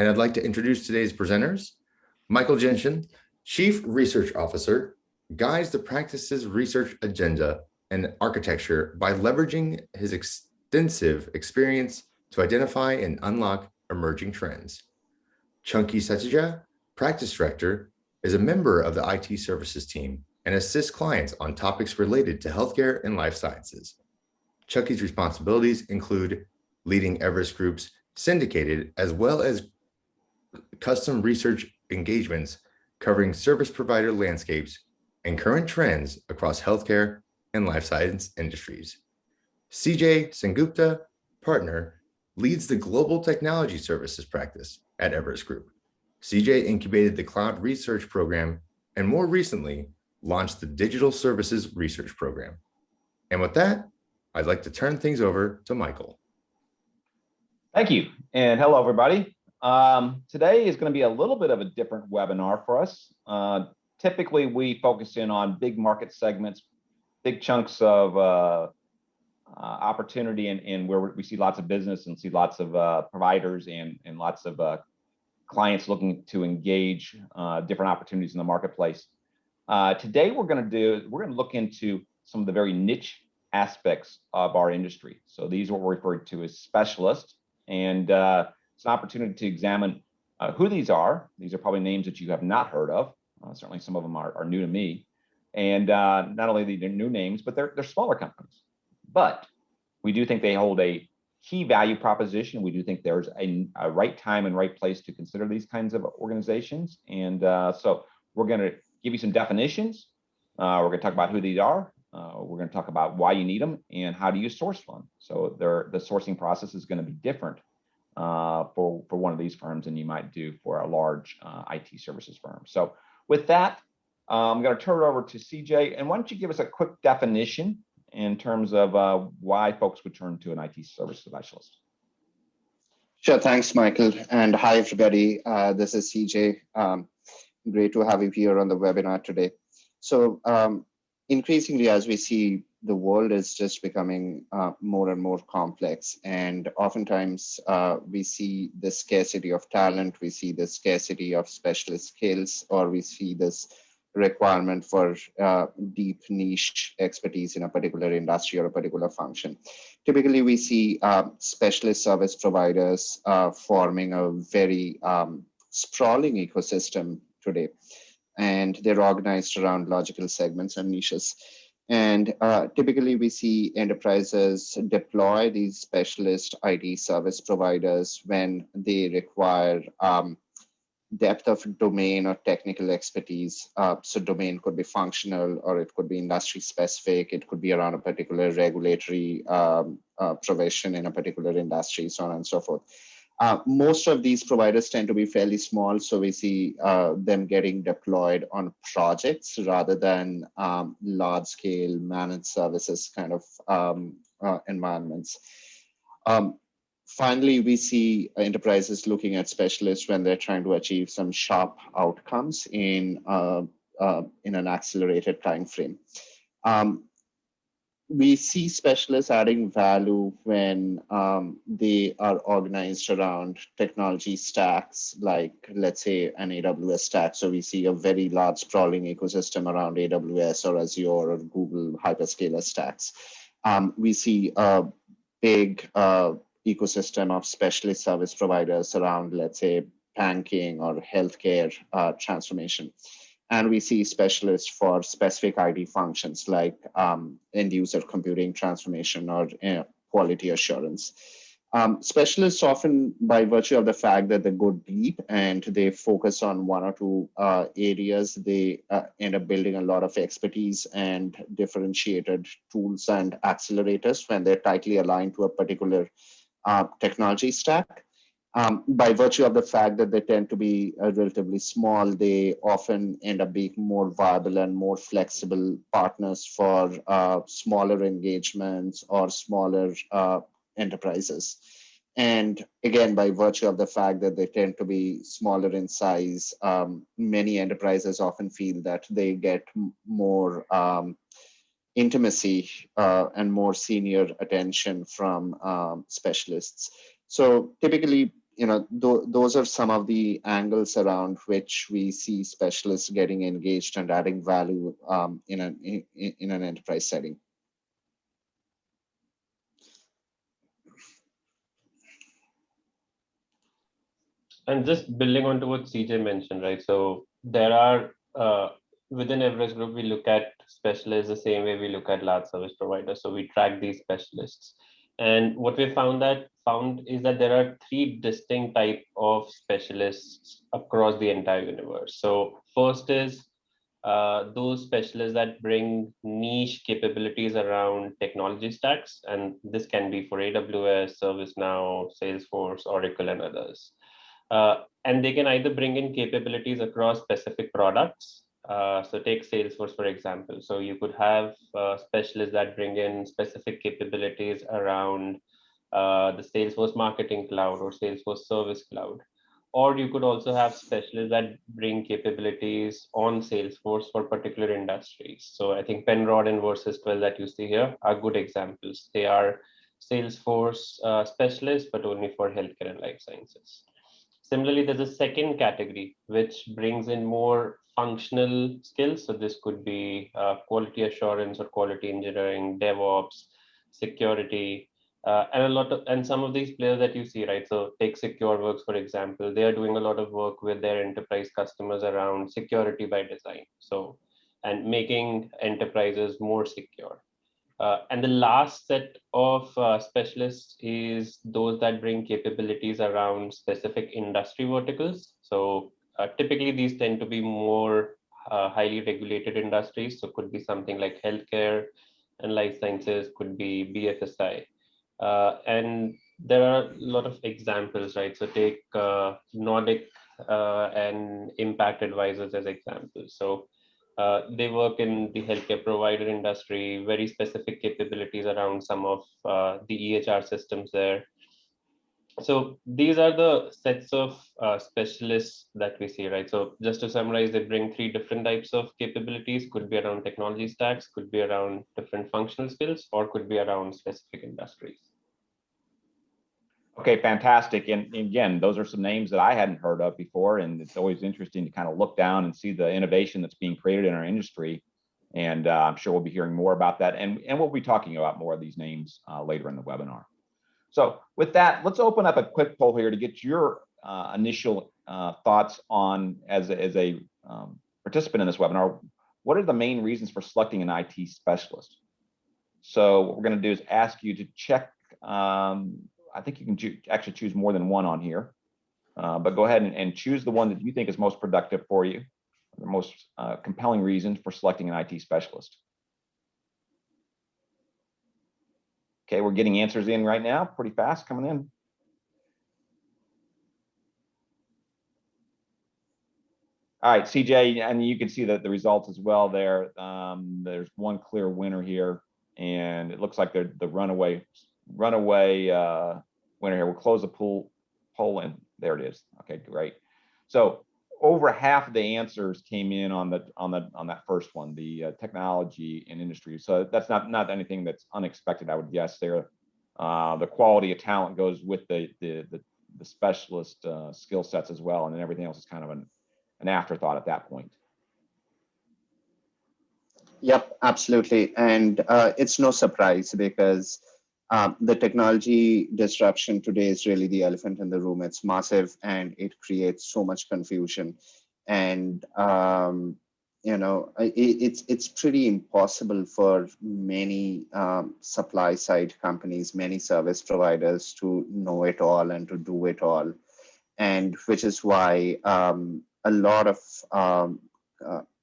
and I'd like to introduce today's presenters. Michael Jensen, Chief Research Officer, guides the practice's research agenda and architecture by leveraging his extensive experience to identify and unlock emerging trends. Chunky Satija, Practice Director, is a member of the IT services team and assists clients on topics related to healthcare and life sciences. Chunky's responsibilities include leading Everest Group's syndicated as well as custom research engagements covering service provider landscapes and current trends across healthcare and life science industries. CJ Sengupta, partner, leads the global technology services practice at Everest Group. CJ incubated the cloud research program and more recently launched the digital services research program. And with that, I'd like to turn things over to Michael. Thank you, and hello, everybody. Today is going to be a little bit of a different webinar for us. Typically, we focus in on big market segments, big chunks of opportunity, and where we see lots of business and see lots of providers and lots of clients looking to engage different opportunities in the marketplace. Today, we're going to look into some of the very niche aspects of our industry. So these are what we're referring to as specialists, and it's an opportunity to examine who these are. These are probably names that you have not heard of. Certainly some of them are new to me. And not only they're new names, but they're smaller companies. But we do think they hold a key value proposition. We do think there's a right time and right place to consider these kinds of organizations. And so we're going to give you some definitions. We're going to talk about who these are. We're going to talk about why you need them and how do you source one. So the sourcing process is going to be different for one of these firms than you might do for a large IT services firm. So with that, I'm going to turn it over to CJ. And why don't you give us a quick definition in terms of why folks would turn to an IT service specialist? Sure, thanks, Michael. And hi, everybody. This is CJ. Great to have you here on the webinar today. So increasingly, as we see, the world is just becoming more and more complex. And oftentimes we see the scarcity of talent, we see the scarcity of specialist skills, or we see this requirement for deep niche expertise in a particular industry or a particular function. Typically, we see specialist service providers forming a very sprawling ecosystem today. And they're organized around logical segments and niches. And typically, we see enterprises deploy these specialist IT service providers when they require depth of domain or technical expertise. So domain could be functional, or it could be industry specific. It could be around a particular regulatory provision in a particular industry, so on and so forth. Most of these providers tend to be fairly small, so we see them getting deployed on projects rather than large-scale managed services kind of environments. Finally, we see enterprises looking at specialists when they're trying to achieve some sharp outcomes in an accelerated time frame. We see specialists adding value when they are organized around technology stacks, like, let's say, an AWS stack. So we see a very large sprawling ecosystem around AWS or Azure or Google hyperscaler stacks. We see a big ecosystem of specialist service providers around, let's say, banking or healthcare transformation. And we see specialists for specific IT functions like end user computing transformation or quality assurance. Specialists often, by virtue of the fact that they go deep and they focus on one or two areas, they end up building a lot of expertise and differentiated tools and accelerators when they're tightly aligned to a particular technology stack. By virtue of the fact that they tend to be relatively small, they often end up being more viable and more flexible partners for smaller engagements or smaller enterprises. And again, by virtue of the fact that they tend to be smaller in size, many enterprises often feel that they get more intimacy and more senior attention from specialists. So typically, those are some of the angles around which we see specialists getting engaged and adding value in an enterprise setting. And just building on to what CJ mentioned, right? So there are within Everest Group, we look at specialists the same way we look at large service providers. So we track these specialists. And what we found is that there are three distinct type of specialists across the entire universe. So first is those specialists that bring niche capabilities around technology stacks, and this can be for AWS, ServiceNow, Salesforce, Oracle, and others. And they can either bring in capabilities across specific products. So take Salesforce, for example. So you could have specialists that bring in specific capabilities around the Salesforce Marketing Cloud or Salesforce Service Cloud. Or you could also have specialists that bring capabilities on Salesforce for particular industries. So I think Penrod and Versus 12 that you see here are good examples. They are Salesforce specialists, but only for healthcare and life sciences. Similarly, there's a second category which brings in more functional skills. So this could be quality assurance or quality engineering, DevOps, security, and some of these players that you see, right? So take SecureWorks, for example. They are doing a lot of work with their enterprise customers around security by design. So, and making enterprises more secure. And the last set of specialists is those that bring capabilities around specific industry verticals. So typically these tend to be more highly regulated industries. So could be something like healthcare and life sciences, could be BFSI. And there are a lot of examples, right? So take Nordic and Impact Advisors as examples. So they work in the healthcare provider industry, very specific capabilities around some of the EHR systems there. So these are the sets of specialists that we see, right? So just to summarize, they bring three different types of capabilities, could be around technology stacks, could be around different functional skills, or could be around specific industries. Okay, fantastic. And again, those are some names that I hadn't heard of before. And it's always interesting to kind of look down and see the innovation that's being created in our industry. And I'm sure we'll be hearing more about that. And we'll be talking about more of these names later in the webinar. So with that, let's open up a quick poll here to get your initial thoughts on, as a participant in this webinar, what are the main reasons for selecting an IT specialist? So what we're going to do is ask you to check. I think you can actually choose more than one on here, but go ahead and choose the one that you think is most productive for you, the most compelling reason for selecting an IT specialist. Okay, we're getting answers in right now, pretty fast coming in. All right, CJ, and you can see the results as well there. There's one clear winner here, and it looks like they're the runaway winner here. We'll close the poll and there it is. Okay, great. So over half of the answers came in on that first one, the technology and industry. So that's not anything that's unexpected, I would guess there. The quality of talent goes with the specialist skill sets as well, and then everything else is kind of an afterthought at that point. Yep, absolutely. And it's no surprise because the technology disruption today is really the elephant in the room. It's massive and it creates so much confusion. And, it's pretty impossible for many supply side companies, many service providers to know it all and to do it all. And which is why a lot of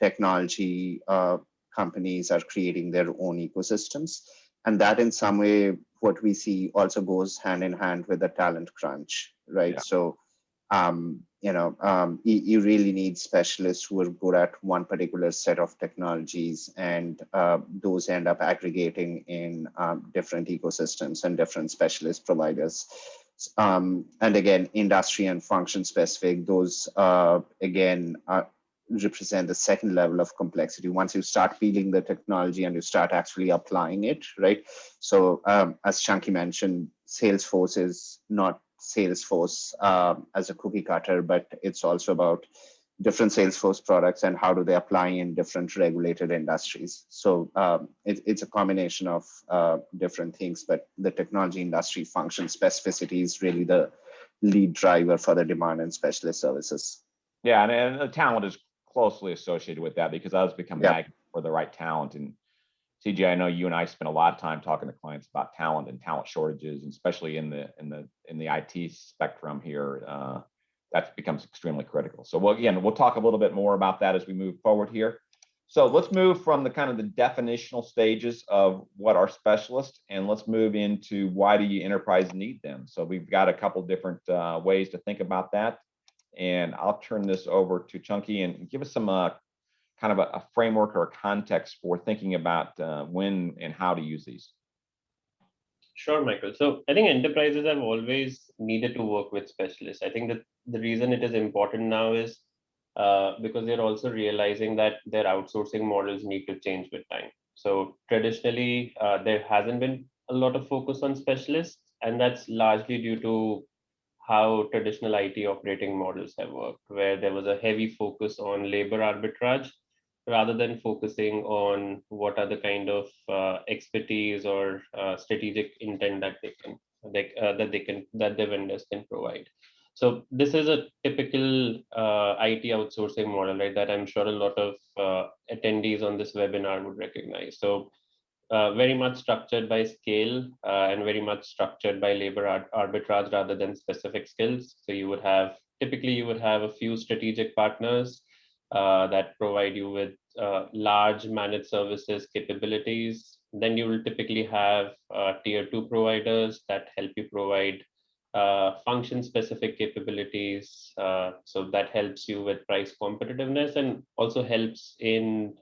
technology companies are creating their own ecosystems. And that in some way, what we see also goes hand in hand with the talent crunch, right? Yeah. So, you really need specialists who are good at one particular set of technologies, and those end up aggregating in different ecosystems and different specialist providers. And again, industry and function specific, those again represent the second level of complexity once you start peeling the technology and you start actually applying it, right? So as Chunky mentioned, Salesforce is not Salesforce as a cookie cutter, but it's also about different Salesforce products and how do they apply in different regulated industries. So it's a combination of different things, but the technology industry function specificity is really the lead driver for the demand in specialist services. Yeah, and the talent is closely associated with that because I was becoming Yep. magnet for the right talent. And CJ, I know you and I spend a lot of time talking to clients about talent and talent shortages, and especially in the IT spectrum here. That becomes extremely critical. So we'll talk a little bit more about that as we move forward here. So let's move from the kind of the definitional stages of what are specialists, and let's move into why do you enterprise need them. So we've got a couple different ways to think about that. And I'll turn this over to Chunky and give us some kind of a framework or a context for thinking about when and how to use these. Sure, Michael. So I think enterprises have always needed to work with specialists. I think that the reason it is important now is because they're also realizing that their outsourcing models need to change with time. So traditionally, there hasn't been a lot of focus on specialists, and that's largely due to how traditional IT operating models have worked, where there was a heavy focus on labor arbitrage rather than focusing on what are the kind of expertise or strategic intent that that the vendors can provide. So this is a typical IT outsourcing model, right? That I'm sure a lot of attendees on this webinar would recognize. So very much structured by scale and very much structured by labor arbitrage rather than specific skills. So typically you would have a few strategic partners that provide you with large managed services capabilities. Then you will typically have tier 2 providers that help you provide function specific capabilities. So that helps you with price competitiveness and also helps in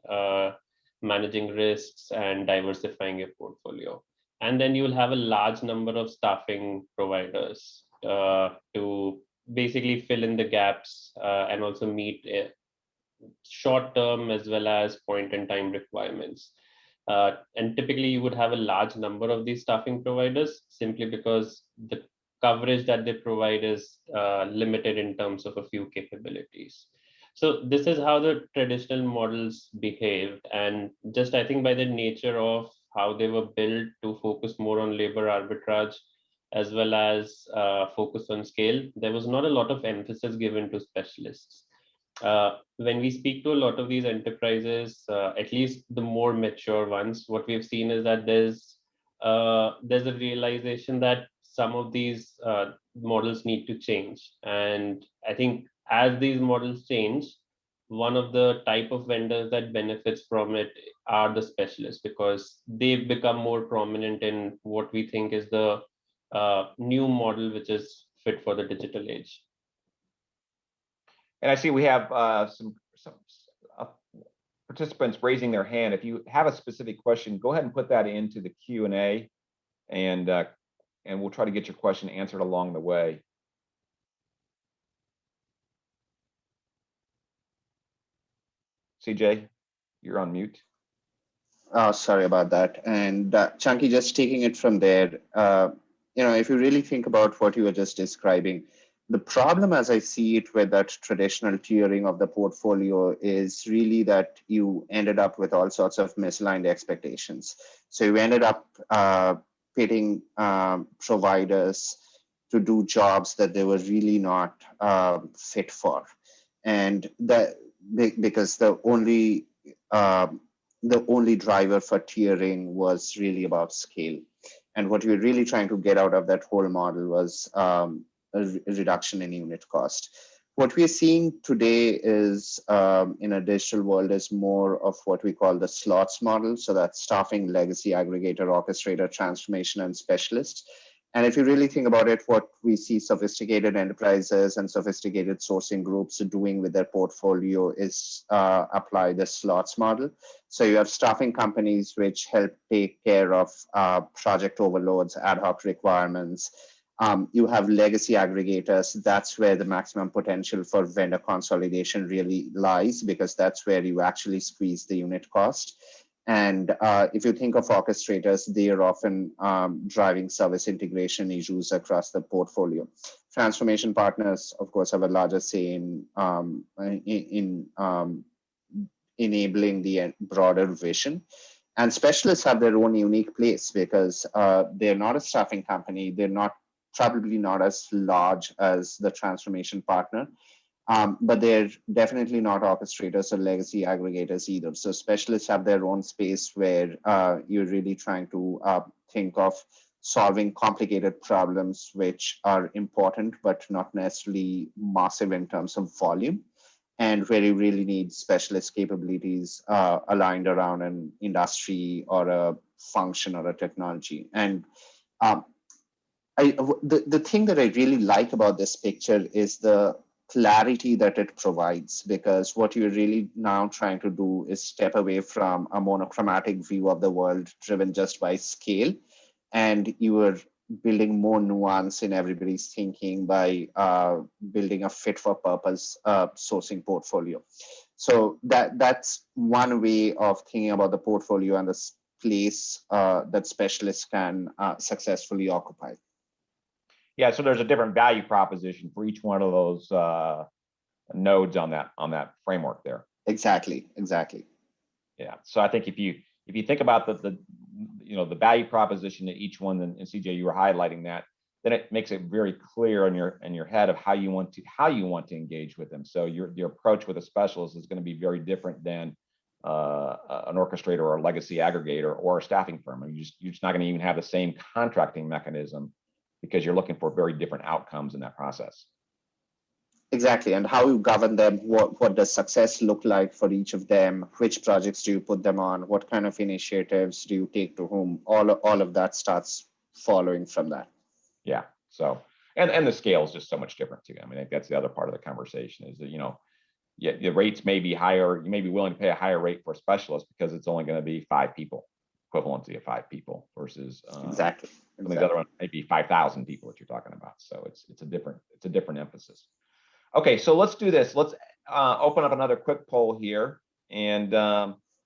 managing risks and diversifying your portfolio. And then you'll have a large number of staffing providers to basically fill in the gaps and also meet short-term as well as point-in-time requirements. And typically you would have a large number of these staffing providers simply because the coverage that they provide is limited in terms of a few capabilities. So this is how the traditional models behaved. And just I think by the nature of how they were built to focus more on labor arbitrage as well as focus on scale, there was not a lot of emphasis given to specialists. When we speak to a lot of these enterprises, at least the more mature ones, what we've seen is that there's a realization that some of these models need to change. And I think as these models change, one of the type of vendors that benefits from it are the specialists, because they've become more prominent in what we think is the new model, which is fit for the digital age. And I see we have some participants raising their hand. If you have a specific question, go ahead and put that into the Q&A, and we'll try to get your question answered along the way. CJ, you're on mute. Oh, sorry about that. And Chunky, just taking it from there, if you really think about what you were just describing, the problem as I see it with that traditional tiering of the portfolio is really that you ended up with all sorts of misaligned expectations. So you ended up pitting providers to do jobs that they were really not fit for. And that because the only driver for tiering was really about scale. And what we were really trying to get out of that whole model was a reduction in unit cost. What we're seeing today is in a digital world is more of what we call the slots model. So that's staffing, legacy, aggregator, orchestrator, transformation, and specialist. And if you really think about it, what we see sophisticated enterprises and sophisticated sourcing groups doing with their portfolio is apply the slots model. So you have staffing companies which help take care of project overloads, ad hoc requirements. You have legacy aggregators. That's where the maximum potential for vendor consolidation really lies, because that's where you actually squeeze the unit cost. And if you think of orchestrators, they are often driving service integration issues across the portfolio. Transformation partners, of course, have a larger say in enabling the broader vision. And specialists have their own unique place because they're not a staffing company. They're probably not as large as the transformation partner. But they're definitely not orchestrators or legacy aggregators either. So specialists have their own space where you're really trying to think of solving complicated problems which are important, but not necessarily massive in terms of volume, and where you really need specialist capabilities aligned around an industry or a function or a technology. And the thing that I really like about this picture is the clarity that it provides, because what you're really now trying to do is step away from a monochromatic view of the world driven just by scale, and you are building more nuance in everybody's thinking by building a fit for purpose sourcing portfolio. So that's one way of thinking about the portfolio and the place that specialists can successfully occupy. Yeah, so there's a different value proposition for each one of those nodes on that framework there. Exactly. Yeah, so I think if you think about the value proposition to each one, and CJ, you were highlighting that, then it makes it very clear in your head of how you want to engage with them. So your approach with a specialist is going to be very different than an orchestrator or a legacy aggregator or a staffing firm. I mean, you're just not going to even have the same contracting mechanism, because you're looking for very different outcomes in that process. Exactly, and how you govern them, what does success look like for each of them, which projects do you put them on, what kind of initiatives do you take to whom, all of that starts following from that. Yeah, so, and the scale is just so much different too. I mean, I think that's the other part of the conversation is that, the rates may be higher, you may be willing to pay a higher rate for a specialist because it's only going to be 5 people, equivalency of 5 people versus exactly. The other one may be 5,000 people that you're talking about. So it's a different emphasis. Okay, so let's do this. Let's open up another quick poll here, and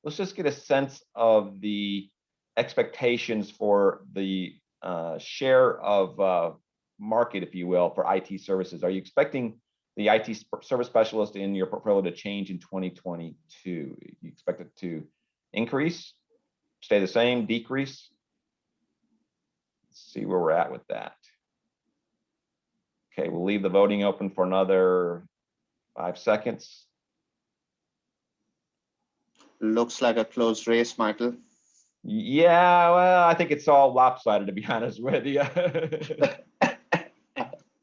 let's just get a sense of the expectations for the share of market, if you will, for IT services. Are you expecting the IT service specialist in your portfolio to change in 2022? You expect it to increase, stay the same, decrease? Let's see where we're at with that. Okay, we'll leave the voting open for another 5 seconds. Looks like a close race, Michael. Yeah, well, I think it's all lopsided, to be honest with you.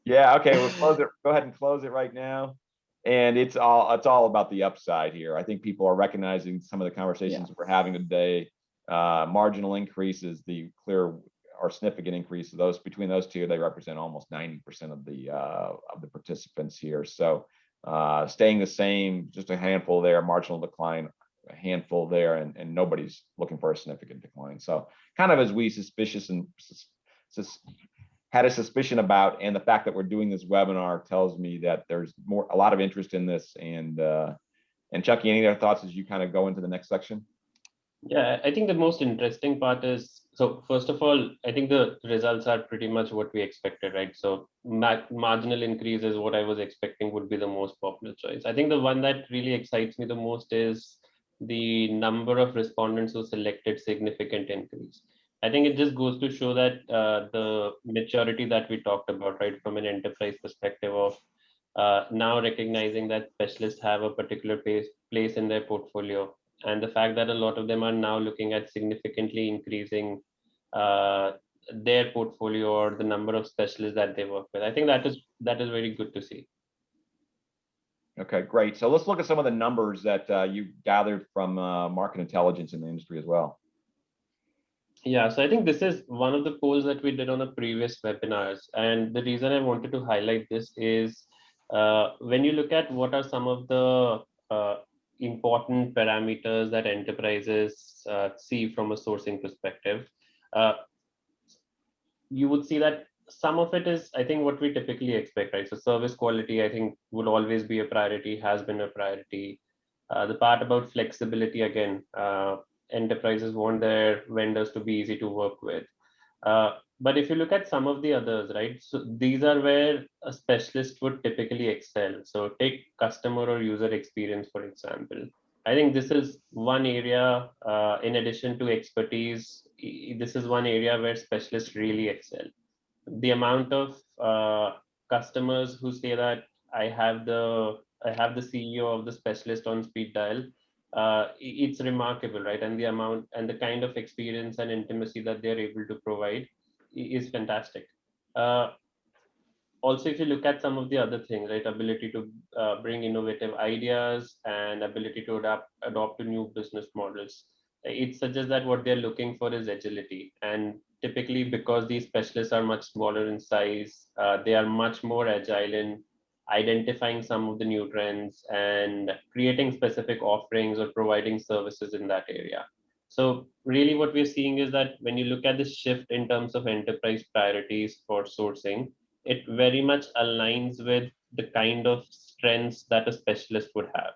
Yeah, okay, we'll close it. Go ahead and close it right now. And it's all about the upside here. I think people are recognizing some of the conversations we're having today. Marginal increase is the clear or significant increase of those. Between those two, they represent almost 90% of the participants here. So staying the same, just a handful there, marginal decline, a handful there, and nobody's looking for a significant decline. So kind of as we had a suspicion about, and the fact that we're doing this webinar tells me that there's a lot of interest in this. And Chucky, any other thoughts as you kind of go into the next section? Yeah, I think the most interesting part is, so first of all, I think the results are pretty much what we expected, right? So marginal increase is what I was expecting would be the most popular choice. I think the one that really excites me the most is the number of respondents who selected significant increase. I think it just goes to show that the maturity that we talked about, right, from an enterprise perspective of now recognizing that specialists have a particular place in their portfolio, and the fact that a lot of them are now looking at significantly increasing their portfolio or the number of specialists that they work with. I think that is very good to see. Okay, great. So let's look at some of the numbers that you gathered from market intelligence in the industry as well. Yeah, so I think this is one of the polls that we did on the previous webinars. And the reason I wanted to highlight this is when you look at what are some of the important parameters that enterprises see from a sourcing perspective, you would see that some of it is, I think, what we typically expect, right? So service quality, I think, will always be a priority, has been a priority. The part about flexibility, again, enterprises want their vendors to be easy to work with. But if you look at some of the others, right? So these are where a specialist would typically excel. So take customer or user experience, for example. I think this is one area, in addition to expertise, this is one area where specialists really excel. The amount of customers who say that I have the CEO of the specialist on speed dial, it's remarkable, right? And the amount and the kind of experience and intimacy that they're able to provide is fantastic. Uh, Also, if you look at some of the other things, right, ability to bring innovative ideas and ability to adopt to new business models, it suggests that what they're looking for is agility. And typically, because these specialists are much smaller in size, they are much more agile in identifying some of the new trends and creating specific offerings or providing services in that area. So really what we're seeing is that when you look at the shift in terms of enterprise priorities for sourcing, it very much aligns with the kind of strengths that a specialist would have.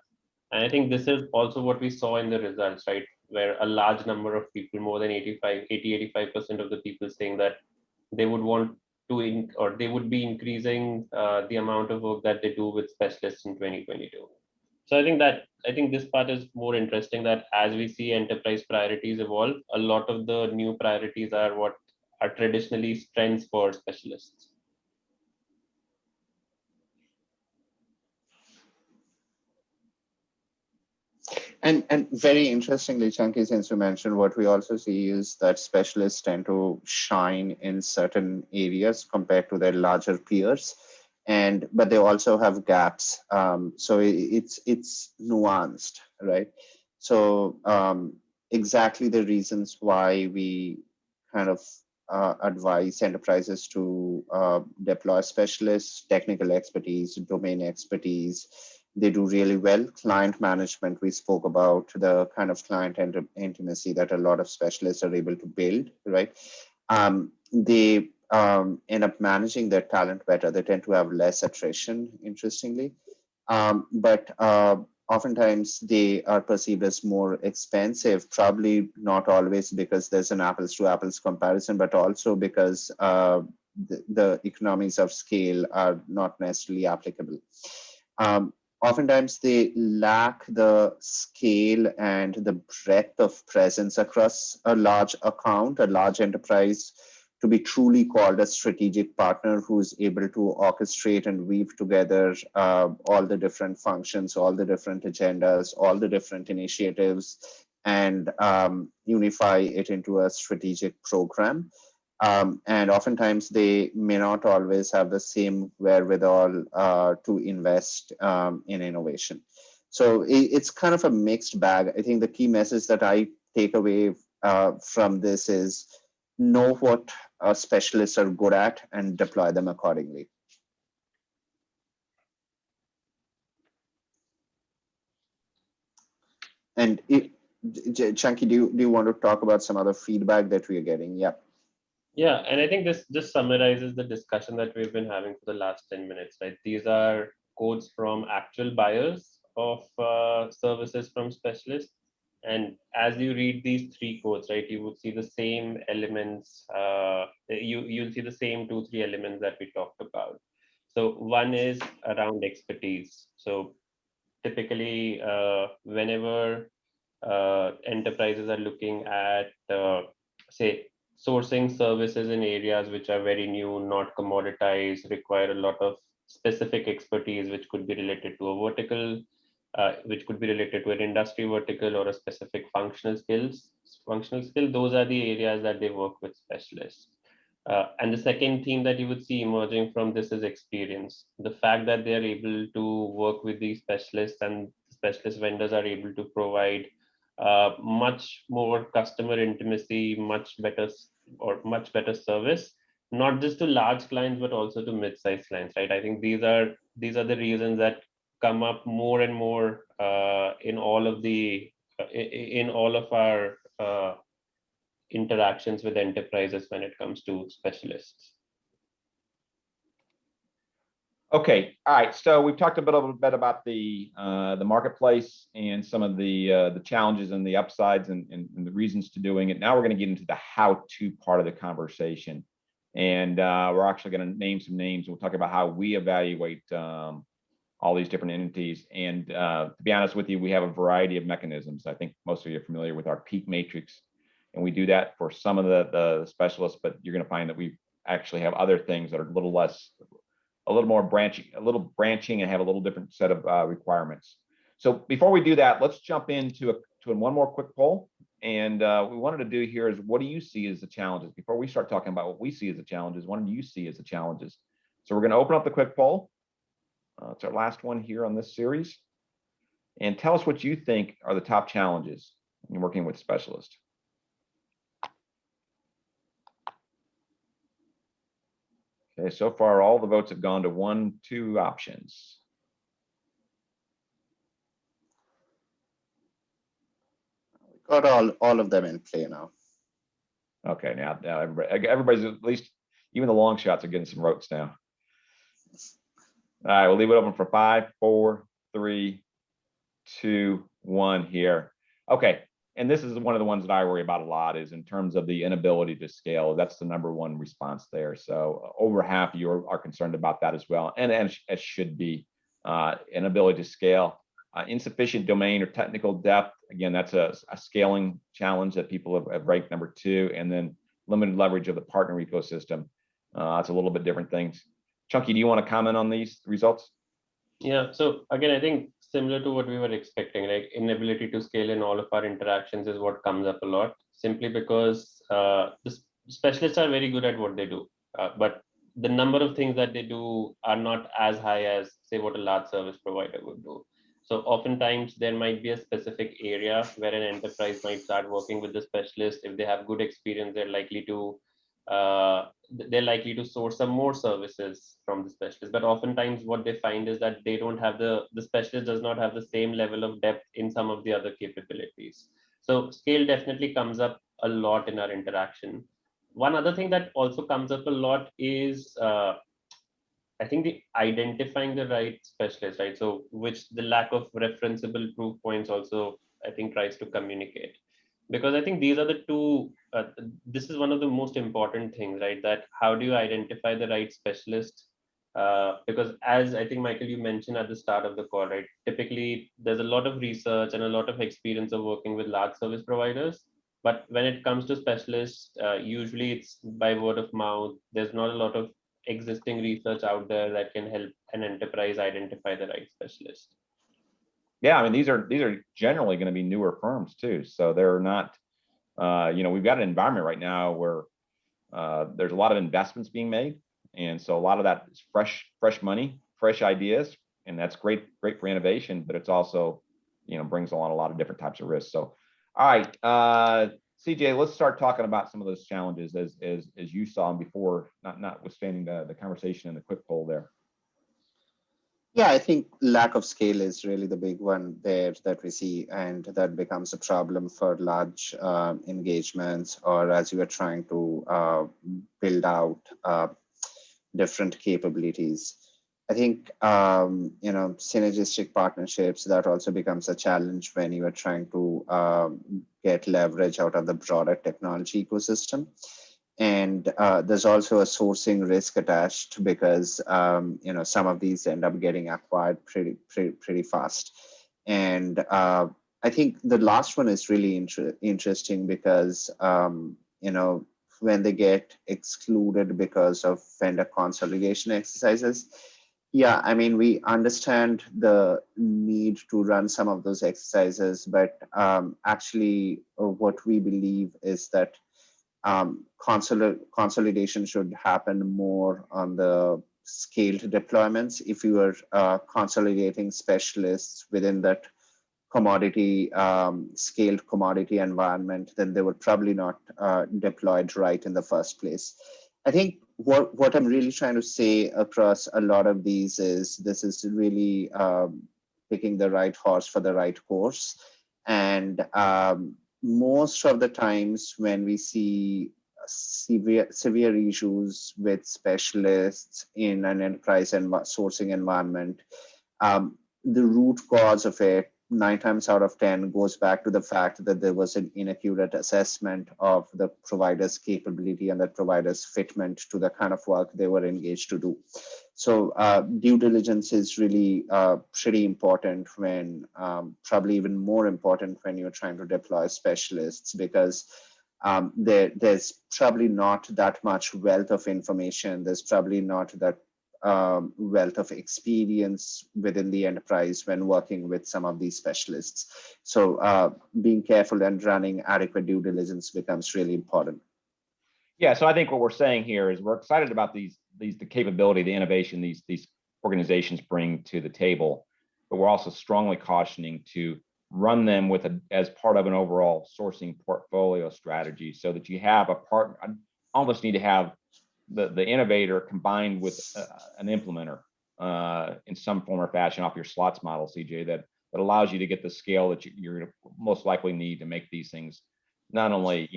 And I think this is also what we saw in the results, right? Where a large number of people, more than 85% of the people saying that they would want or they would be increasing the amount of work that they do with specialists in 2022. So I think this part is more interesting, that as we see enterprise priorities evolve, a lot of the new priorities are what are traditionally strengths for specialists. And very interestingly, Chunky, since you mentioned, what we also see is that specialists tend to shine in certain areas compared to their larger peers, but they also have gaps. So it's nuanced, right? So exactly the reasons why we kind of advise enterprises to deploy specialists, technical expertise, domain expertise. They do really well. Client management, we spoke about the kind of client intimacy that a lot of specialists are able to build, right? They end up managing their talent better. They tend to have less attrition, interestingly. But oftentimes they are perceived as more expensive, probably not always because there's an apples to apples comparison, but also because the economies of scale are not necessarily applicable. Oftentimes they lack the scale and the breadth of presence across a large account, a large enterprise, to be truly called a strategic partner who's able to orchestrate and weave together all the different functions, all the different agendas, all the different initiatives, and unify it into a strategic program. And oftentimes they may not always have the same wherewithal to invest in innovation. So it's kind of a mixed bag. I think the key message that I take away from this is know what specialists are good at and deploy them accordingly. And Chunky, do you want to talk about some other feedback that we are getting? Yeah. Yeah, and I think this just summarizes the discussion that we've been having for the last 10 minutes, right? These are quotes from actual buyers of services from specialists. And as you read these three quotes, right, you would see the same elements, you'll see the same 2, 3 elements that we talked about. So one is around expertise. So typically, whenever enterprises are looking at, say, sourcing services in areas which are very new, not commoditized, require a lot of specific expertise, which could be related to a vertical, which could be related to an industry vertical or a specific functional skill. Those are the areas that they work with specialists. And the second theme that you would see emerging from this is experience. The fact that they are able to work with these specialists and specialist vendors are able to provide much more customer intimacy, much better service, not just to large clients but also to mid-sized clients, right? I think these are the reasons that come up more and more in all of our interactions with enterprises when it comes to specialists. Okay, all right. So we've talked a little bit about the marketplace and some of the challenges and the upsides and the reasons to doing it. Now we're going to get into the how-to part of the conversation, and we're actually going to name some names. We'll talk about how we evaluate all these different entities. And to be honest with you, we have a variety of mechanisms. I think most of you are familiar with our peak matrix, and we do that for some of the specialists. But you're going to find that we actually have other things that are a little more branching and have a little different set of requirements. So before we do that, let's jump into one more quick poll. And we wanted to do here is, what do you see as the challenges? Before we start talking about what we see as the challenges, what do you see as the challenges? So we're going to open up the quick poll. It's our last one here on this series. And tell us what you think are the top challenges in working with specialists. Okay, so far all the votes have gone to 2 options. We got all of them in play now. Okay, now everybody's, at least even the long shots, are getting some votes now. All right, we'll leave it open for 5, 4, 3, 2, 1 here. Okay, and this is one of the ones that I worry about a lot, is in terms of the inability to scale. That's the #1 response there. So over half of you are concerned about that as well, and as should be. Inability to scale, insufficient domain or technical depth. Again, that's a scaling challenge that people have ranked #2, and then limited leverage of the partner ecosystem. That's a little bit different things. Chunky, do you want to comment on these results? Yeah, so again, I think similar to what we were expecting, like inability to scale in all of our interactions is what comes up a lot, simply because the specialists are very good at what they do, but the number of things that they do are not as high as, say, what a large service provider would do. So oftentimes there might be a specific area where an enterprise might start working with the specialist. If they have good experience, they're likely to source some more services from the specialist. But oftentimes what they find is that they don't have the specialist does not have the same level of depth in some of the other capabilities. So scale definitely comes up a lot in our interaction. One other thing that also comes up a lot is I think the identifying the right specialist, right? So which the lack of referenceable proof points also, I think, tries to communicate. Because I think these are the two, this is one of the most important things, right? That how do you identify the right specialist? Because as I think, Michael, you mentioned at the start of the call, right? Typically, there's a lot of research and a lot of experience of working with large service providers. But when it comes to specialists, usually it's by word of mouth. There's not a lot of existing research out there that can help an enterprise identify the right specialist. Yeah, I mean, these are generally going to be newer firms too, so they're not. We've got an environment right now where there's a lot of investments being made, and so a lot of that is fresh money, fresh ideas, and that's great for innovation. But it's also, brings along a lot of different types of risks. So, all right, CJ, let's start talking about some of those challenges as you saw them before, notwithstanding the conversation in the quick poll there. Yeah, I think lack of scale is really the big one there that we see, and that becomes a problem for large engagements, or as you are trying to build out different capabilities. I think, synergistic partnerships, that also becomes a challenge when you are trying to get leverage out of the broader technology ecosystem. And there's also a sourcing risk attached, because some of these end up getting acquired pretty fast. And I think the last one is really interesting, because when they get excluded because of vendor consolidation exercises. Yeah, I mean, we understand the need to run some of those exercises, but actually what we believe is that consolidation should happen more on the scaled deployments. If you are consolidating specialists within that commodity, scaled commodity environment, then they were probably not deployed right in the first place. I think what I'm really trying to say across a lot of these is this is really picking the right horse for the right course. And most of the times when we see severe issues with specialists in an enterprise and sourcing environment, the root cause of it 9 times out of 10 goes back to the fact that there was an inaccurate assessment of the provider's capability and the provider's fitment to the kind of work they were engaged to do. So due diligence is really pretty important when, probably even more important when you're trying to deploy specialists, because there's probably not that much wealth of information. There's probably not that wealth of experience within the enterprise when working with some of these specialists. So being careful and running adequate due diligence becomes really important. Yeah, so I think what we're saying here is we're excited about the capability, the innovation these organizations bring to the table, but we're also strongly cautioning to run them with as part of an overall sourcing portfolio strategy, so that you have a partner. Almost need to have the innovator combined with an implementer in some form or fashion off your slots model, CJ, that allows you to get the scale that you're most likely need to make these things not only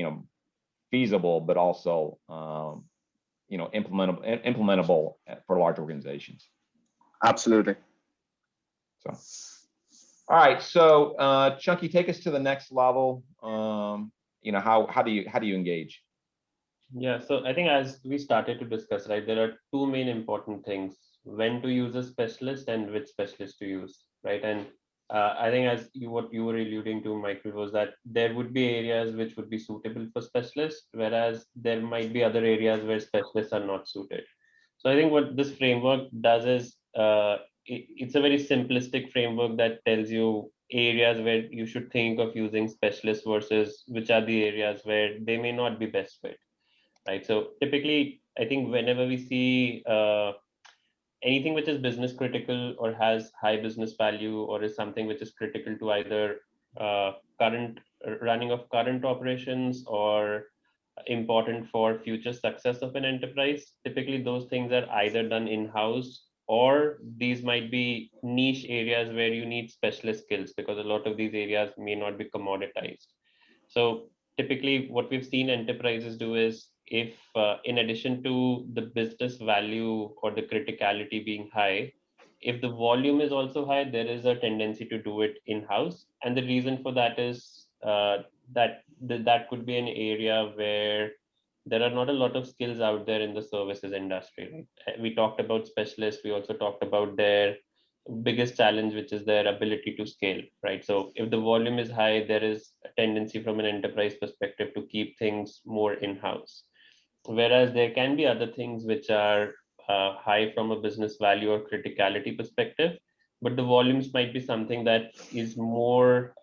feasible, but also implementable for large organizations. Absolutely. So, all right. So, Chunky, take us to the next level. How do you engage? Yeah, so I think as we started to discuss, right, there are two main important things: when to use a specialist and which specialist to use, right? And I think what you were alluding to, Michael, was that there would be areas which would be suitable for specialists, whereas there might be other areas where specialists are not suited. So I think what this framework does is it's a very simplistic framework that tells you areas where you should think of using specialists versus which are the areas where they may not be best fit. Right. So typically, I think whenever we see anything which is business critical or has high business value, or is something which is critical to either current running of current operations or important for future success of an enterprise, typically those things are either done in-house, or these might be niche areas where you need specialist skills, because a lot of these areas may not be commoditized. So typically what we've seen enterprises do is, if in addition to the business value or the criticality being high, if the volume is also high, there is a tendency to do it in-house. And the reason for that is that could be an area where there are not a lot of skills out there in the services industry. Right? We talked about specialists. We also talked about their biggest challenge, which is their ability to scale, right? So if the volume is high, there is a tendency from an enterprise perspective to keep things more in-house. Whereas there can be other things which are high from a business value or criticality perspective, but the volumes might be something that is more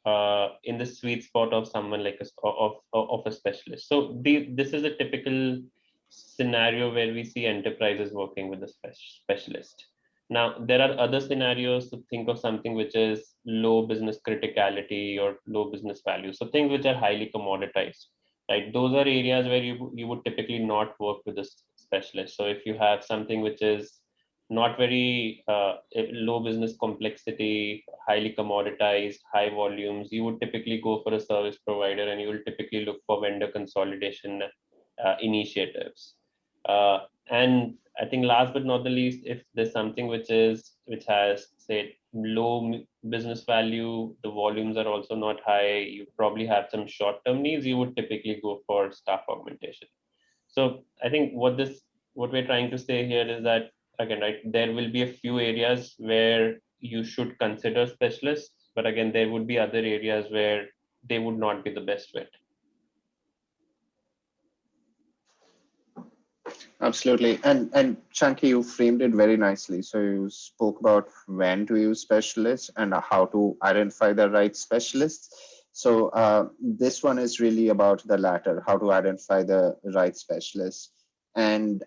in the sweet spot of someone like of a specialist. So this is a typical scenario where we see enterprises working with a specialist. Now, there are other scenarios to think of something which is low business criticality or low business value. So things which are highly commoditized, right? Those are areas where you would typically not work with a specialist. So if you have something which is not very low business complexity, highly commoditized, high volumes, you would typically go for a service provider, and you will typically look for vendor consolidation initiatives. And I think last but not the least, if there's something which has, say, low business value, the volumes are also not high, you probably have some short-term needs, you would typically go for staff augmentation. So I think what we're trying to say here is that, again, right, there will be a few areas where you should consider specialists, but again, there would be other areas where they would not be the best fit. Absolutely. And Chunky, you framed it very nicely. So you spoke about when to use specialists and how to identify the right specialists. So this one is really about the latter, how to identify the right specialists. And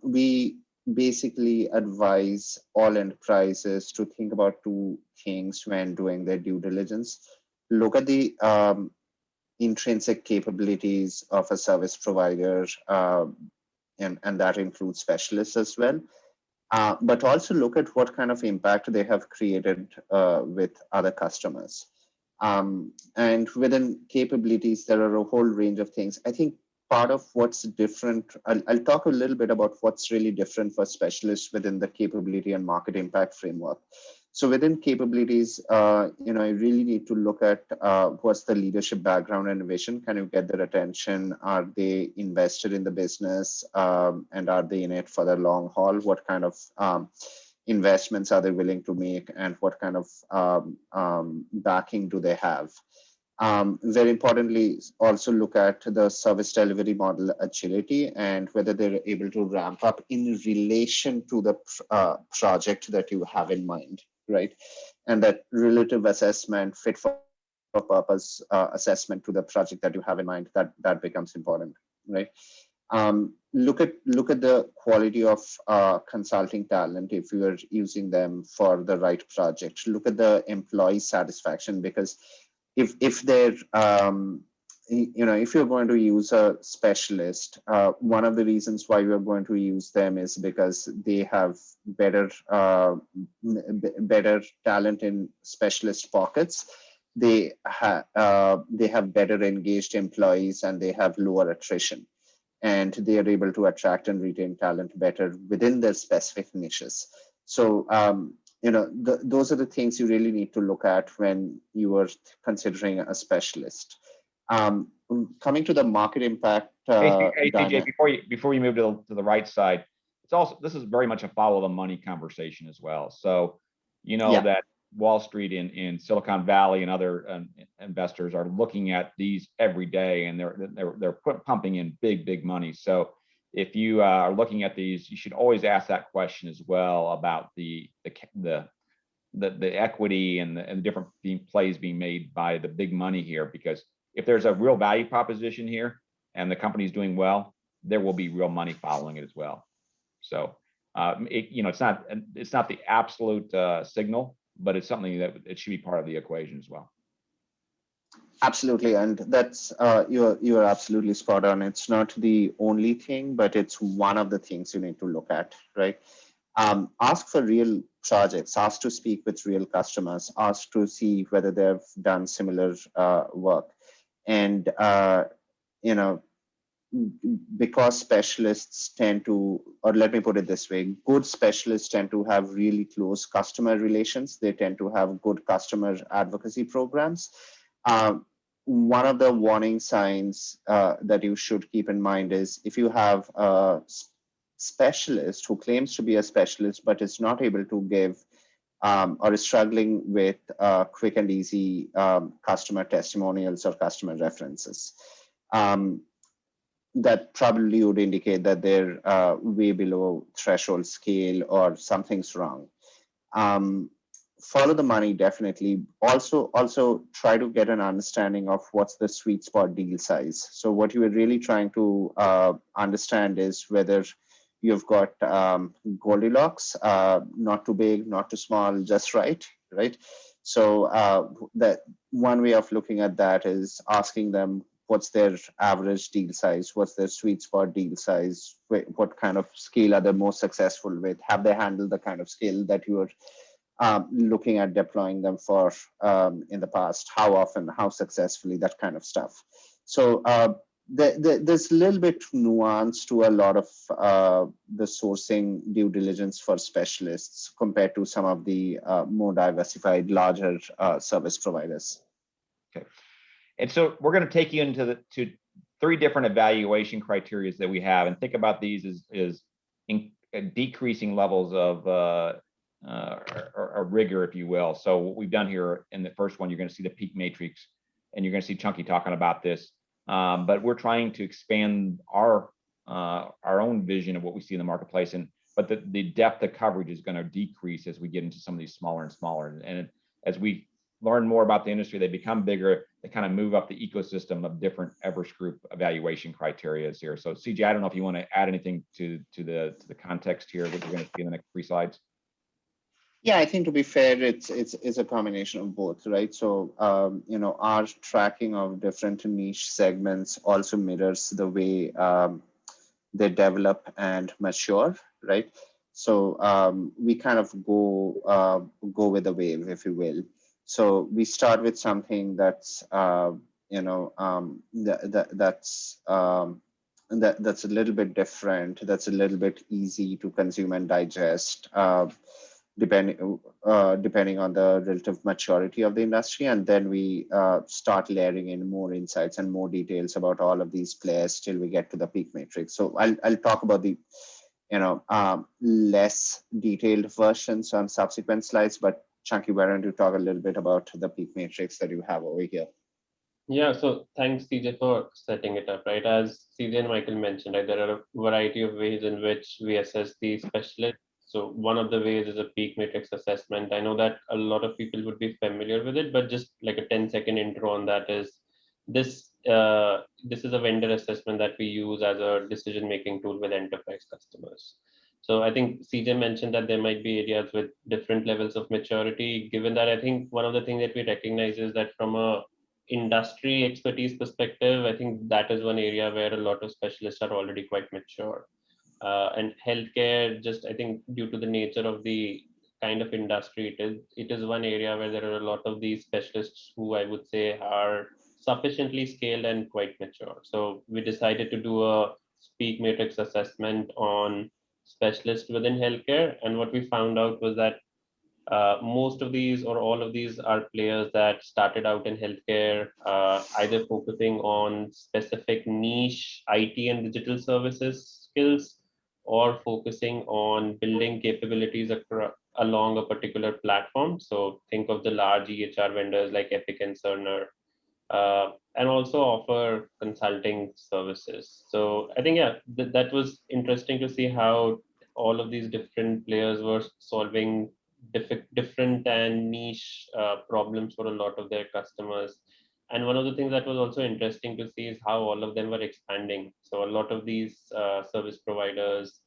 we basically advise all enterprises to think about two things when doing their due diligence. Look at the intrinsic capabilities of a service provider, and that includes specialists as well. But also look at what kind of impact they have created with other customers. And within capabilities, there are a whole range of things. I think part of what's different. I'll talk a little bit about what's really different for specialists within the capability and market impact framework. So within capabilities, you really need to look at what's the leadership background and vision. Can you get their attention? Are they invested in the business? And are they in it for the long haul? What kind of investments are they willing to make? And what kind of backing do they have? Very importantly, also look at the service delivery model agility and whether they're able to ramp up in relation to the project that you have in mind, right? And that relative assessment, fit for purpose assessment to the project that you have in mind, that becomes important, right? Look at the quality of consulting talent if you are using them for the right project. Look at the employee satisfaction, because if they're if you're going to use a specialist, one of the reasons why you're going to use them is because they have better talent in specialist pockets. They have better engaged employees, and they have lower attrition, and they are able to attract and retain talent better within their specific niches. So those are the things you really need to look at when you are considering a specialist. Coming to the market impact. Hey, CJ, before you move to the right side, this is very much a follow the money conversation as well. So that Wall Street in Silicon Valley and other investors are looking at these every day, and they're pumping in big money. So if you are looking at these, you should always ask that question as well about the equity and the different plays being made by the big money here, because if there's a real value proposition here and the company's doing well, there will be real money following it as well. So it's not the absolute signal, but it's something that it should be part of the equation as well. Absolutely, and that's you are absolutely spot on. It's not the only thing, but it's one of the things you need to look at, right? Ask for real projects, ask to speak with real customers, ask to see whether they've done similar work. And because specialists tend to, or let me put it this way, good specialists tend to have really close customer relations. They tend to have good customer advocacy programs. One of the warning signs that you should keep in mind is if you have a specialist who claims to be a specialist but is not able to give or is struggling with quick and easy customer testimonials or customer references. That probably would indicate that they're way below threshold scale or something's wrong. Follow the money, definitely. Also try to get an understanding of what's the sweet spot deal size. So what you are really trying to understand is whether you've got Goldilocks, not too big, not too small, just right? So that one way of looking at that is asking them what's their average deal size, what's their sweet spot deal size, what kind of scale are they most successful with, have they handled the kind of scale that you are looking at deploying them for in the past, how often, how successfully, that kind of stuff. So there's a little bit nuance to a lot of the sourcing due diligence for specialists compared to some of the more diversified, larger service providers. Okay, and so we're going to take you into to 3 different evaluation criteria that we have, and think about these as decreasing levels of or rigor, if you will. So what we've done here in the first one, you're going to see the peak matrix, and you're going to see Chunky talking about this. But we're trying to expand our own vision of what we see in the marketplace, but the depth of coverage is going to decrease as we get into some of these smaller and smaller. And as we learn more about the industry, they become bigger. They kind of move up the ecosystem of different Everest Group evaluation criteria here. So CJ, I don't know if you want to add anything to the context here, what you're going to see in the next 3 slides. Yeah, I think to be fair, it's a combination of both, right? So our tracking of different niche segments also mirrors the way they develop and mature, right? So we kind of go with the wave, if you will. So we start with something that's that's that's a little bit different. That's a little bit easy to consume and digest, depending on the relative maturity of the industry. And then we start layering in more insights and more details about all of these players till we get to the peak matrix. So I'll talk about the less detailed versions on subsequent slides, but Chunky, why don't you talk a little bit about the peak matrix that you have over here? Yeah, so thanks, CJ, for setting it up, right? As CJ and Michael mentioned, right, there are a variety of ways in which we assess the specialist. So one of the ways is a peak matrix assessment. I know that a lot of people would be familiar with it, but just like a 10-second intro on that is this is a vendor assessment that we use as a decision-making tool with enterprise customers. So I think CJ mentioned that there might be areas with different levels of maturity. Given that, I think one of the things that we recognize is that from a industry expertise perspective, I think that is one area where a lot of specialists are already quite mature. And healthcare, just I think due to the nature of the kind of industry it is one area where there are a lot of these specialists who I would say are sufficiently scaled and quite mature. So we decided to do a peak matrix assessment on specialists within healthcare. And what we found out was that most of these or all of these are players that started out in healthcare, either focusing on specific niche IT and digital services skills, or focusing on building capabilities along a particular platform. So think of the large EHR vendors like Epic and Cerner, and also offer consulting services. So I think, yeah, that was interesting to see how all of these different players were solving different and niche problems for a lot of their customers. And one of the things that was also interesting to see is how all of them were expanding. So a lot of these service providers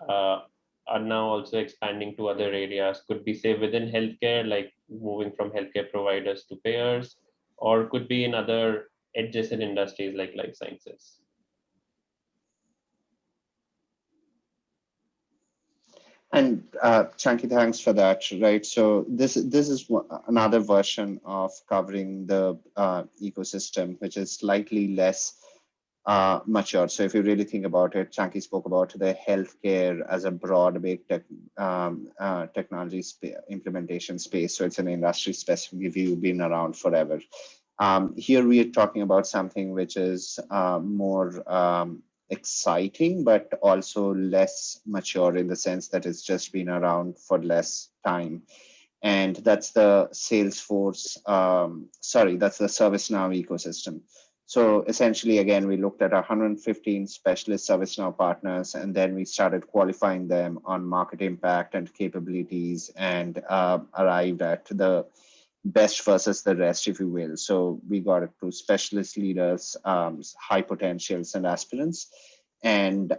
uh, are now also expanding to other areas. Could be, say, within healthcare, like moving from healthcare providers to payers, or could be in other adjacent industries like life sciences. And Chunky, thanks for that. Right. So this is another version of covering the ecosystem, which is slightly less mature. So if you really think about it, Chunky spoke about the healthcare as a broad big technology implementation space. So it's an industry specific view, been around forever. Here we are talking about something which is more exciting, but also less mature in the sense that it's just been around for less time. And that's the Salesforce, that's the ServiceNow ecosystem. So essentially, again, we looked at 115 specialist ServiceNow partners, and then we started qualifying them on market impact and capabilities, and arrived at the best versus the rest, if you will. So we got it to specialist leaders, high potentials and aspirants. And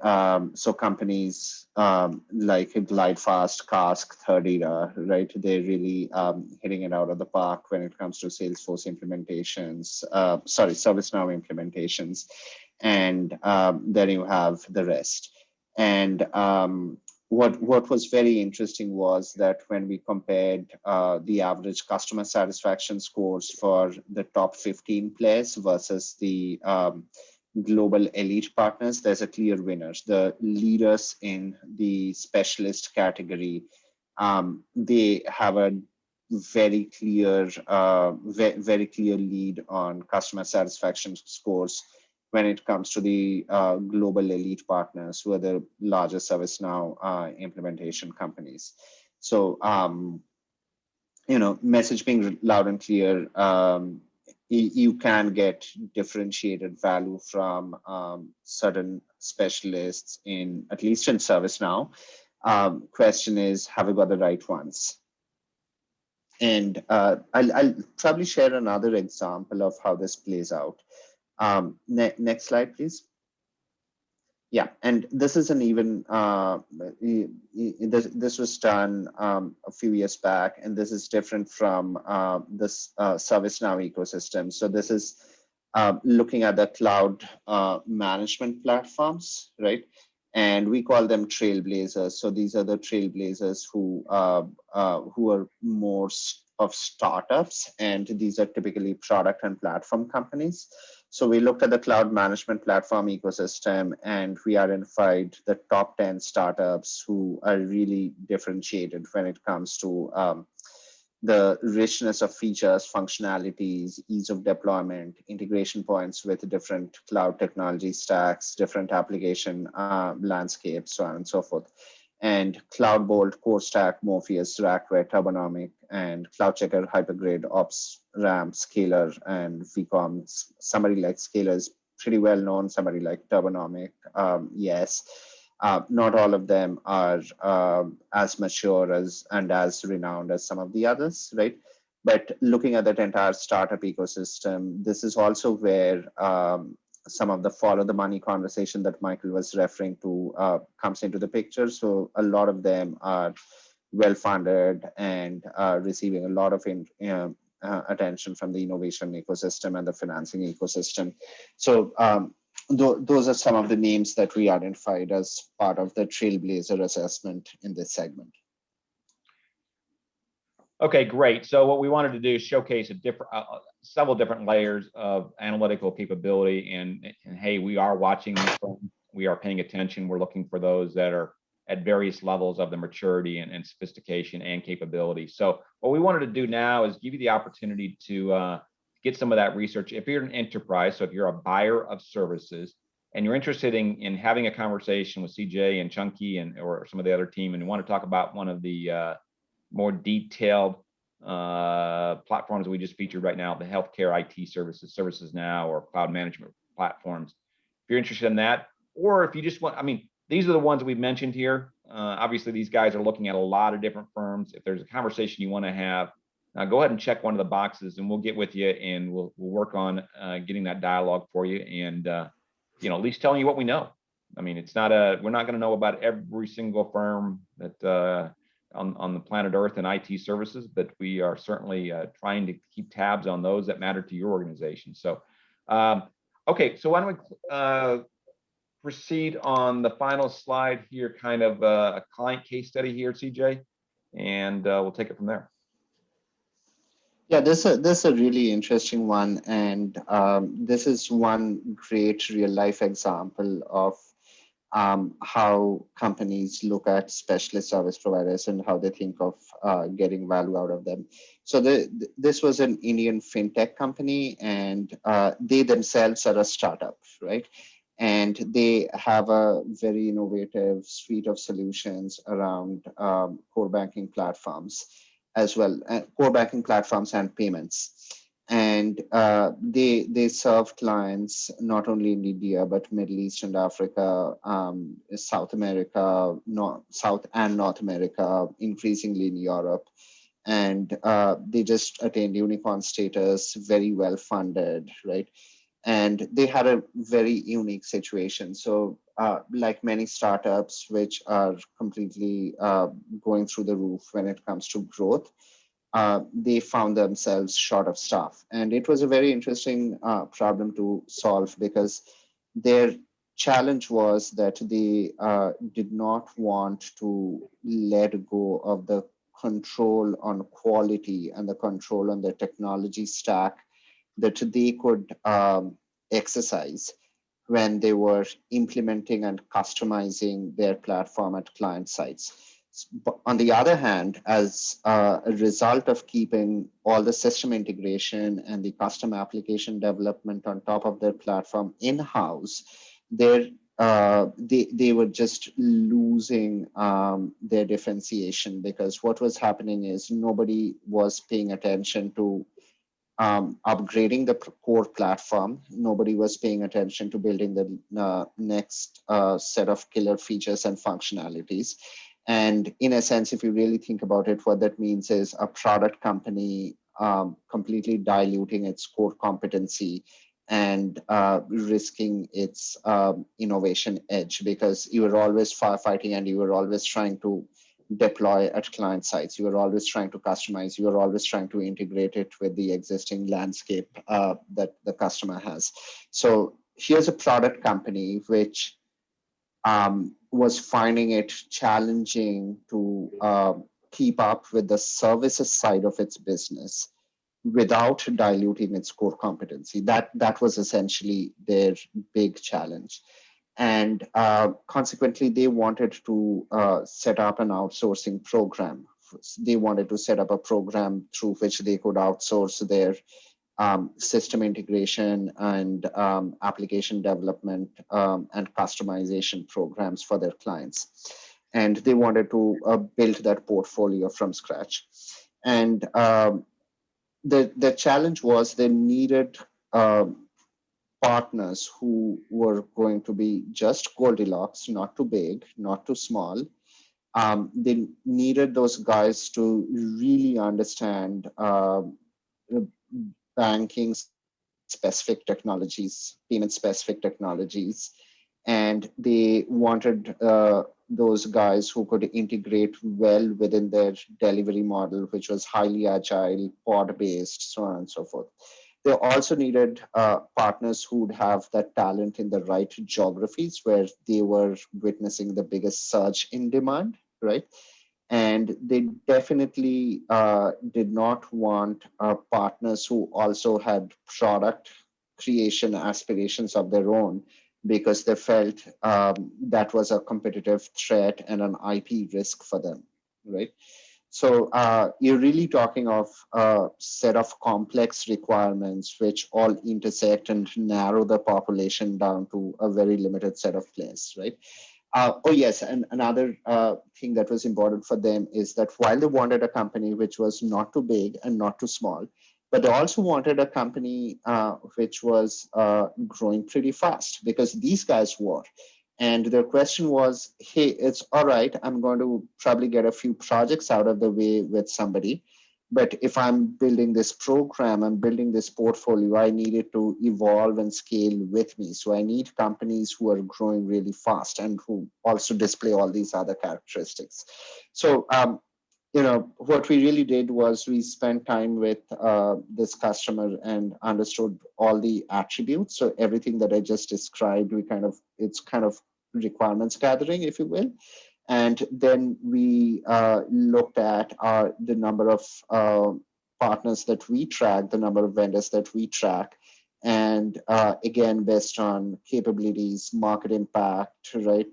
so companies like GlideFast, Cask, Thirdera, right? They're really hitting it out of the park when it comes to Salesforce implementations, ServiceNow implementations. And then you have the rest. And what was very interesting was that when we compared the average customer satisfaction scores for the top 15 players versus the global elite partners, there's a clear winners. The leaders in the specialist category, they have a very clear, very clear lead on customer satisfaction scores when it comes to the global elite partners, who are the largest ServiceNow implementation companies. So, message being loud and clear, you can get differentiated value from certain specialists in, at least in ServiceNow. Question is, have we got the right ones? And I'll probably share another example of how this plays out. Next slide, please. Yeah, and this is an even, this was done a few years back, and this is different from this ServiceNow ecosystem. So this is looking at the cloud management platforms, right? And we call them trailblazers. So these are the trailblazers who are more of startups, and these are typically product and platform companies. So we looked at the cloud management platform ecosystem, and we identified the top 10 startups who are really differentiated when it comes to the richness of features, functionalities, ease of deployment, integration points with different cloud technology stacks, different application landscapes, so on and so forth. And CloudBolt, Core Stack, Morpheus, Rackware, Turbonomic, and CloudCheckr, Hypergrade, Ops, Ramp, Scalar, and VCOM. Somebody like Scalar is pretty well known, somebody like Turbonomic, yes. Not all of them are as mature and as renowned as some of the others, right? But looking at that entire startup ecosystem, this is also where some of the follow the money conversation that Michael was referring to comes into the picture. So a lot of them are well funded and receiving a lot of attention from the innovation ecosystem and the financing ecosystem. So those are some of the names that we identified as part of the Trailblazer assessment in this segment. Okay, great. So what we wanted to do is showcase a different, several different layers of analytical capability. And hey, we are watching these firms. We are paying attention. We're looking for those that are at various levels of the maturity and sophistication and capability. So what we wanted to do now is give you the opportunity to get some of that research. If you're an enterprise, so if you're a buyer of services and you're interested in having a conversation with CJ and Chunky or some of the other team, and you want to talk about one of the more detailed platforms that we just featured right now, the healthcare IT services, ServicesNow, or cloud management platforms. If you're interested in that, or if you just want, I mean, these are the ones we've mentioned here. Obviously, these guys are looking at a lot of different firms. If there's a conversation you want to have, go ahead and check one of the boxes, and we'll get with you, and we'll work on getting that dialogue for you, and you know, at least telling you what we know. I mean, it's not we're not going to know about every single firm that on the planet Earth in IT services, but we are certainly trying to keep tabs on those that matter to your organization. So, okay, so why don't we proceed on the final slide here, kind of a client case study here, CJ, and we'll take it from there. Yeah, this is a really interesting one, and this is one great real life example of how companies look at specialist service providers and how they think of getting value out of them. So this was an Indian fintech company, and they themselves are a startup, right? And they have a very innovative suite of solutions around core banking platforms as well, core banking platforms and payments. And they serve clients not only in India, but Middle East and Africa, South America, South and North America, increasingly in Europe. And they just attained unicorn status, very well funded, right? And they had a very unique situation. So like many startups, which are completely going through the roof when it comes to growth, they found themselves short of staff. And it was a very interesting problem to solve, because their challenge was that they did not want to let go of the control on quality and the control on the technology stack that they could exercise when they were implementing and customizing their platform at client sites. But on the other hand, as a result of keeping all the system integration and the custom application development on top of their platform in-house, they were just losing their differentiation, because what was happening is nobody was paying attention to upgrading the core platform. Nobody was paying attention to building the next set of killer features and functionalities. And in a sense, if you really think about it, what that means is a product company completely diluting its core competency and risking its innovation edge, because you were always firefighting and you were always trying to deploy at client sites. You are always trying to customize. You are always trying to integrate it with the existing landscape that the customer has. So here's a product company which was finding it challenging to keep up with the services side of its business, without diluting its core competency. That was essentially their big challenge. And consequently, they wanted to set up an outsourcing program. They wanted to set up a program through which they could outsource their system integration and application development and customization programs for their clients. And they wanted to build that portfolio from scratch. And the challenge was they needed partners who were going to be just Goldilocks, not too big, not too small. They needed those guys to really understand banking specific technologies, payment specific technologies, and they wanted those guys who could integrate well within their delivery model, which was highly agile, pod based, so on and so forth. They also needed partners who would have that talent in the right geographies where they were witnessing the biggest surge in demand, right? And they definitely did not want partners who also had product creation aspirations of their own, because they felt that was a competitive threat and an IP risk for them, right? So you're really talking of a set of complex requirements which all intersect and narrow the population down to a very limited set of players, right? Oh yes, and another thing that was important for them is that while they wanted a company which was not too big and not too small, but they also wanted a company which was growing pretty fast, because these guys were. And their question was, hey, it's all right, I'm going to probably get a few projects out of the way with somebody. But if I'm building this program, I'm building this portfolio, I need it to evolve and scale with me. So I need companies who are growing really fast and who also display all these other characteristics. So, what we really did was we spent time with this customer and understood all the attributes. So everything that I just described, it's kind of requirements gathering, if you will. And then we looked at the number of partners that we track, the number of vendors that we track. And again, based on capabilities, market impact, right?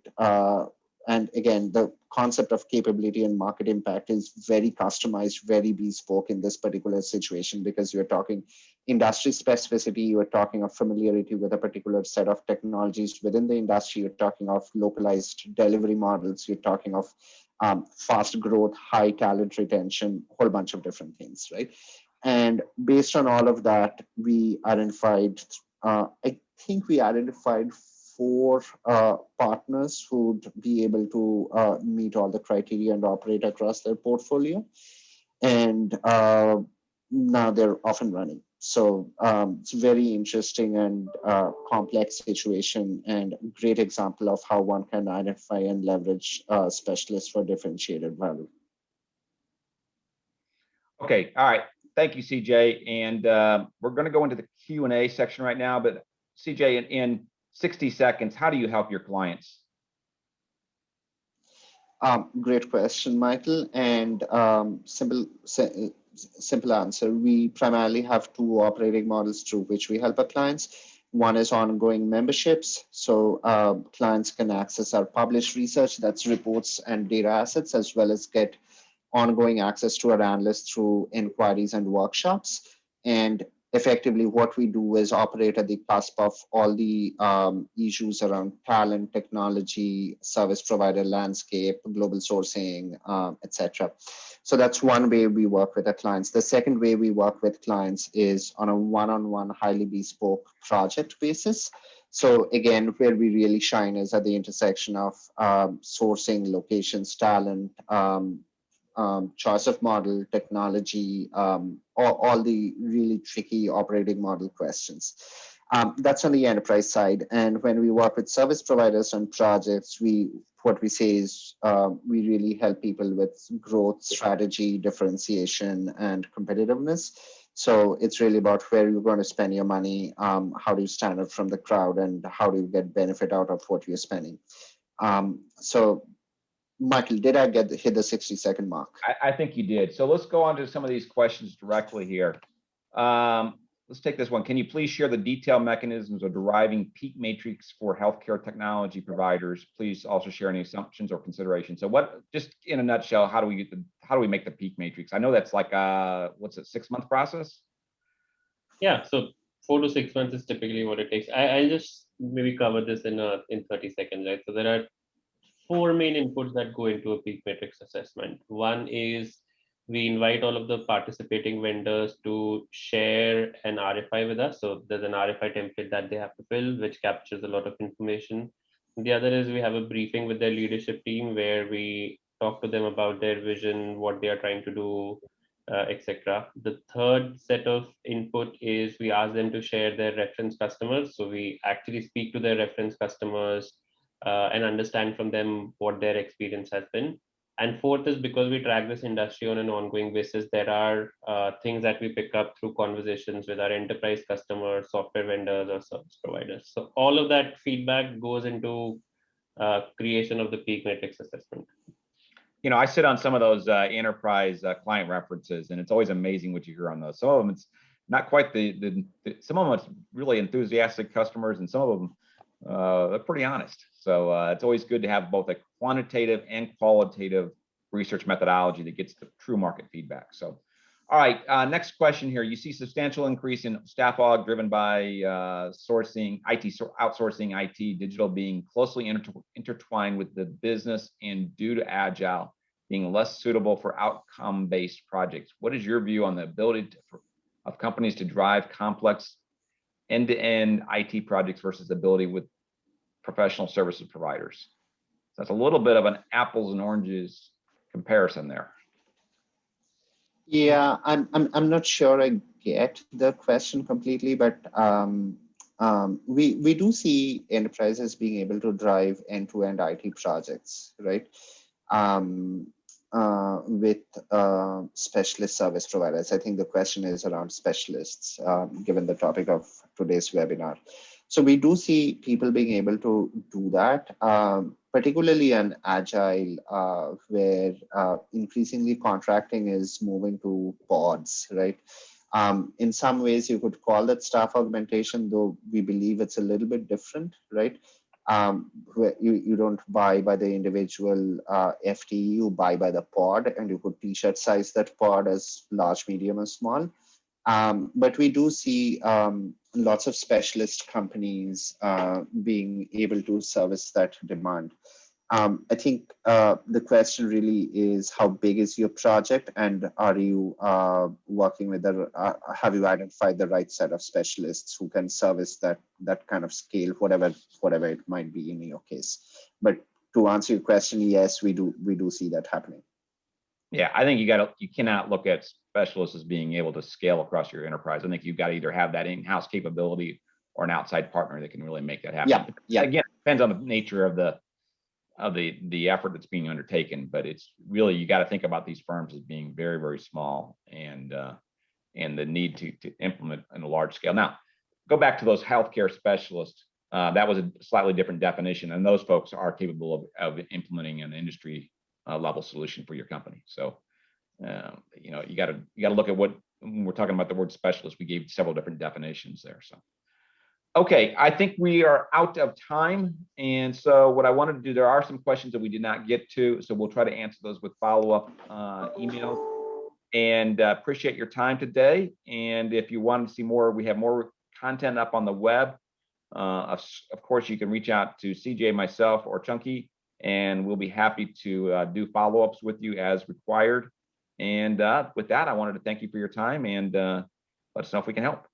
And again, the concept of capability and market impact is very customized, very bespoke in this particular situation, because you're talking industry specificity, you're talking of familiarity with a particular set of technologies within the industry, you're talking of localized delivery models, you're talking of fast growth, high talent retention, a whole bunch of different things, right? And based on all of that, we identified, I think we identified 4 partners who'd be able to meet all the criteria and operate across their portfolio. And now they're off and running. So it's a very interesting and complex situation, and a great example of how one can identify and leverage specialists for differentiated value. Okay, all right. Thank you, CJ. And we're going to go into the Q&A section right now. But CJ, in 60 seconds, how do you help your clients? Great question, Michael. And simple answer. We primarily have 2 operating models through which we help our clients. One is ongoing memberships. So clients can access our published research, that's reports and data assets, as well as get ongoing access to our analysts through inquiries and workshops. And effectively, what we do is operate at the cusp of all the issues around talent, technology, service provider landscape, global sourcing, etc. So that's one way we work with our clients. The second way we work with clients is on a one-on-one, highly bespoke project basis. So again, where we really shine is at the intersection of sourcing, locations, talent, choice of model, technology, all the really tricky operating model questions. That's on the enterprise side. And when we work with service providers on projects, what we say is we really help people with growth, strategy, differentiation, and competitiveness. So it's really about where you're going to spend your money, how do you stand out from the crowd, and how do you get benefit out of what you're spending. So Michael, did I hit the 60-second mark? I think you did. So let's go on to some of these questions directly here. Let's take this one. Can you please share the detailed mechanisms of deriving peak matrix for healthcare technology providers? Please also share any assumptions or considerations. So what, just in a nutshell, how do we make the peak matrix? I know that's like what's it, 6-month process? Yeah, so 4 to 6 months is typically what it takes. I'll just maybe cover this in 30 seconds, right? So there are 4 main inputs that go into a peak matrix assessment. One is we invite all of the participating vendors to share an RFI with us. So there's an RFI template that they have to fill, which captures a lot of information. The other is we have a briefing with their leadership team where we talk to them about their vision, what they are trying to do, etc. The third set of input is we ask them to share their reference customers. So we actually speak to their reference customers and understand from them what their experience has been. And fourth is because we track this industry on an ongoing basis, there are things that we pick up through conversations with our enterprise customers, software vendors, or service providers. So all of that feedback goes into creation of the peak matrix assessment. You know, I sit on some of those enterprise client references, and it's always amazing what you hear on those. Some of them, it's not quite some of them it's really enthusiastic customers, and some of them they're pretty honest. So it's always good to have both a quantitative and qualitative research methodology that gets the true market feedback. So, all right, next question here. You see substantial increase in staff aug driven by outsourcing IT, digital being closely intertwined with the business and due to agile being less suitable for outcome-based projects. What is your view on the ability of companies to drive complex end-to-end IT projects versus the ability with professional services providers? So that's a little bit of an apples and oranges comparison there. Yeah, I'm not sure I get the question completely, but we do see enterprises being able to drive end-to-end IT projects, right? With specialist service providers. I think the question is around specialists, given the topic of today's webinar. So we do see people being able to do that, particularly in agile, where increasingly contracting is moving to pods, right? In some ways, you could call that staff augmentation, though we believe it's a little bit different, right? Where you don't buy by the individual FTE, you buy by the pod, and you could t-shirt size that pod as large, medium, and small. But we do see lots of specialist companies being able to service that demand. I think the question really is how big is your project, and are you working with have you identified the right set of specialists who can service that kind of scale, whatever it might be in your case. But to answer your question, yes, we do see that happening. Yeah, I think you cannot look at specialists as being able to scale across your enterprise. I think you've got to either have that in-house capability or an outside partner that can really make that happen. Yeah. Again, it depends on the nature of the effort that's being undertaken, but it's really, you got to think about these firms as being very, very small and the need to implement on a large scale. Now, go back to those healthcare specialists. That was a slightly different definition, and those folks are capable of implementing an industry level solution for your company. So, you know, you got to look at what, when we're talking about the word specialist, we gave several different definitions there. So, okay, I think we are out of time. And so what I wanted to do, there are some questions that we did not get to, so we'll try to answer those with follow-up emails. And appreciate your time today. And if you want to see more, we have more content up on the web. Of course, you can reach out to CJ, myself, or Chunky, and we'll be happy to do follow-ups with you as required. And with that, I wanted to thank you for your time and let us know if we can help.